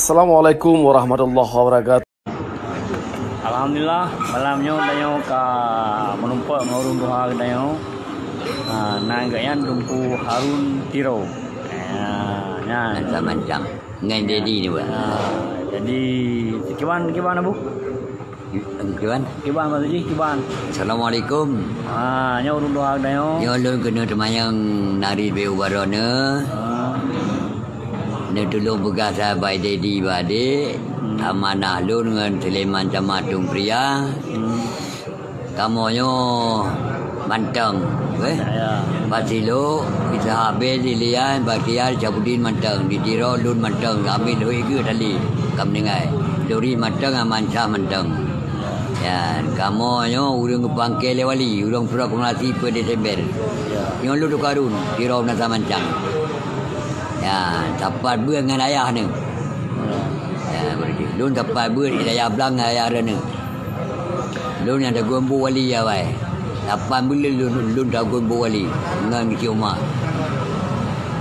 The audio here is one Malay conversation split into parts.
Assalamualaikum warahmatullahi wabarakatuh. Alhamdulillah malamnya dayo ka menumpak ngurung doha dayo. Nanggaknya dumpu Harun Tiro. Nya Macam-macam. Dengan Dedi ni buat. Jadi kiban Bu? Kiban? Kiban Pak Haji, kiban. Assalamualaikum. Nya urung doha dayo. Yo lun kena temayang nari beu barona. Ne tolong pegang sahabat Dedi bade. Amanah lun dengan Seleman Camatung Pria. Kamonyo mantang. Ya. Pasilo kita habis dilian bakiar Cabudin mantang di Tiro lun mantang ambil duit ke tali kam dengai lori mantang amanca mantang ya kamonyo urang kepangke lewali urang surah kumulasi per Desember yo lu karun Tiro nasa mancang ya dapat ber dengan ayah ni ya berarti lun dapat ber di ayah belang ayah rene lun ada gombo wali ya wai 8 bulan lun dah gombo wali dengan Cik Umar.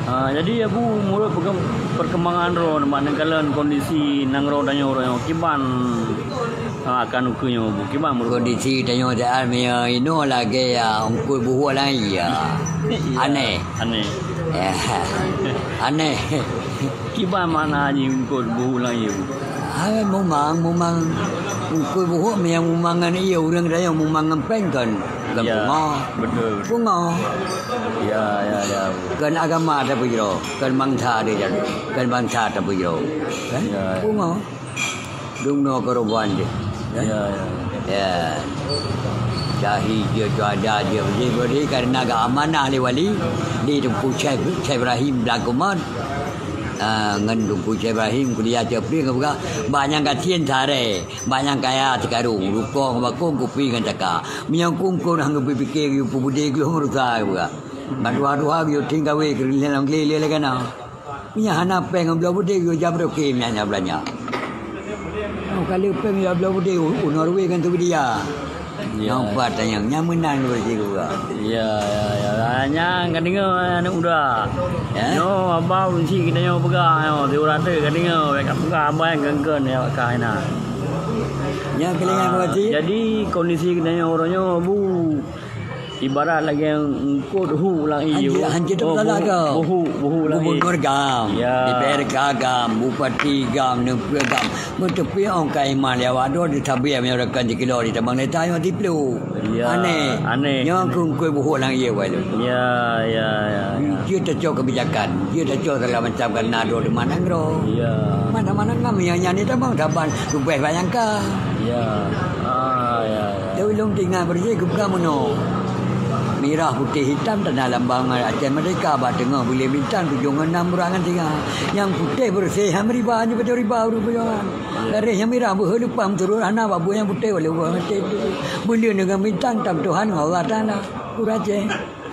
Jadi Abu mulut perkembangan ro manakala kondisi nang ro danyo ro kiban akan ukunyo Bu kiban mulut Kondisi danyo dah mia ino lagi ya ungkul buhu lagi ya. Aneh. Ya. Aneh. Kiban mana ni ungkul buhu lagi Bu? Memang ungkul buhu yang memangan ia orang dah yang memangan pengkan. Ya, Bunga. betul. Bunga. Ya. Kan agama ada bujro, kan bangsa ada jadi, kan bangsa ada bujro. Kan? Ya. Bunga. Dumno korban dia. Ya. Jahi dia ada dia beri karena agak amanah le wali di tempat Syekh Ibrahim Blagoman. Ngan Dumpu Syekh Ibrahim kuliah Japri ke banyak kasian sare banyak kaya sekarang rukong bakong kopi kan caka miang kungkung hang berfikir you bude glong rusa buka badua-dua you tinggal we grilan glele le kana miang hana peng blo bude you jabro ke miang belanya kali peng ya blo bude unor we kan tu dia yang buat yang menang bersih juga Ya. Hanya kan dengar anak muda. No abang si kita nyo pegang yo diurate kan dengar kat pegang abang gengken ya kai na. yang kelingan berarti Jadi kondisi kita nyo orangnya Bu ibarat lagi yang kod hu lang iyo. Hancur salah ke? Buhu lang iyo. Gubernur gam, Ya. DPRK gam, bupati gam, negeri gam. Mentepi orang kaya mal ya wado di tabia menyerahkan di kilo di tabang letai yang diplu. Ya, aneh. Yang kungkui buhu lang iya walu. Ya. Dia tercok kebijakan, dia tercok segala macam kan nado di mana ngro. Ya. Mana ngam yang nyanyi tabang taban kubeh bayangkan. Ya. Dia belum tinggal bersih kubka mono. Merah putih hitam tanah lambang Aceh Merdeka bah tengah boleh bintang 76 berangan tinggal yang putih bersih ham riba ni betul riba perjuangan dari yang merah berhadapam turun anak babu yang putih boleh buat boleh dengan bintang tam Tuhan Allah tanah Aceh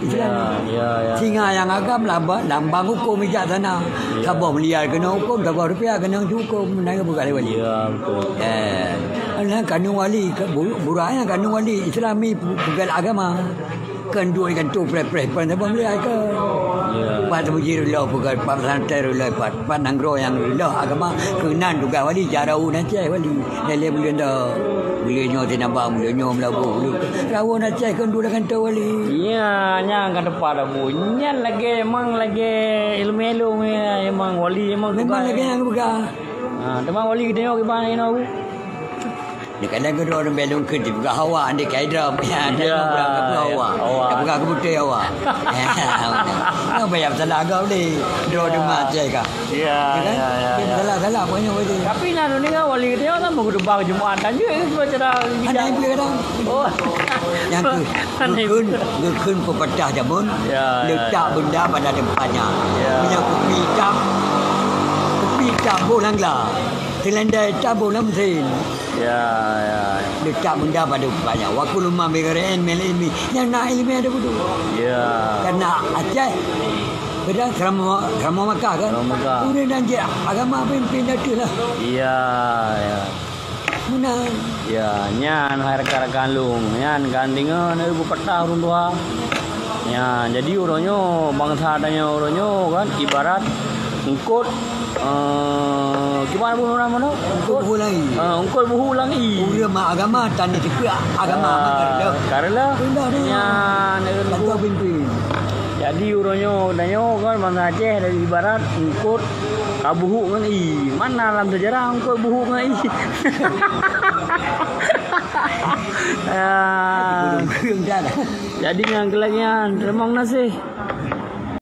Ya. singa yang agam lambang hukum ijak sana sabar melihat kena hukum sabar rupiah kena hukum menaik bukan wali Ya betul. kanun wali buranya kanun wali Islami bukan agama kan dua ikan tu pre pada boleh ke pada bujirullah bukan pasanterullah pat nanggro yang Allah agama kenan juga wali cara nanti wali lele boleh dah boleh nyo tinabang boleh nyo melabu rawo nanti kan dua kan tu wali Ya, nya kan depan dah Bu. Nya lagi emang lagi ilmu emang wali emang memang lagi yang buka teman wali kita yo gimana ini Bu? ni kadang kedua orang belum ke buka hawa ande kaidra ya ada orang ke hawa buka ke putih hawa apa yang salah kau ni dua rumah cek Ya. salah punya wali Tapi nak ni kan wali kita yo kan mau debang Jumaat aja sebab cara ada yang boleh kadang Oh. yang ngekun pepatah jamun Ya. letak benda pada tempatnya Ya. punya kopi hitam bolang lah Telendai tabung dalam mesin. Ya. Letak benda pada tempatnya. Waktu lumah berkeren melimi. Yang nak ilmu ada betul. Ya. Karena Aceh Kadang serama Makkah kan. Serama Makkah. Kemudian nanti agama pimpin itu lah. Ya. Menang. Ya, nyan hai rekan-rekan lung. Nyan gandingan ibu petah urun tua. Ya, jadi orangnya bangsa adanya orangnya kan ibarat Ungkut gimana pun nama tu? Ungkut buhu lagi. Ungkut buhu ulangi. Dia mak agama tanda tegak agama makan. Karena Pindah dia. ya Kata pimpin. jadi uronyo danyo kan bangsa Aceh dari ibarat ungkut kabuhu kan mana dalam sejarah ungkut buhu kan Belum dah. jadi yang kelaknya remong nasi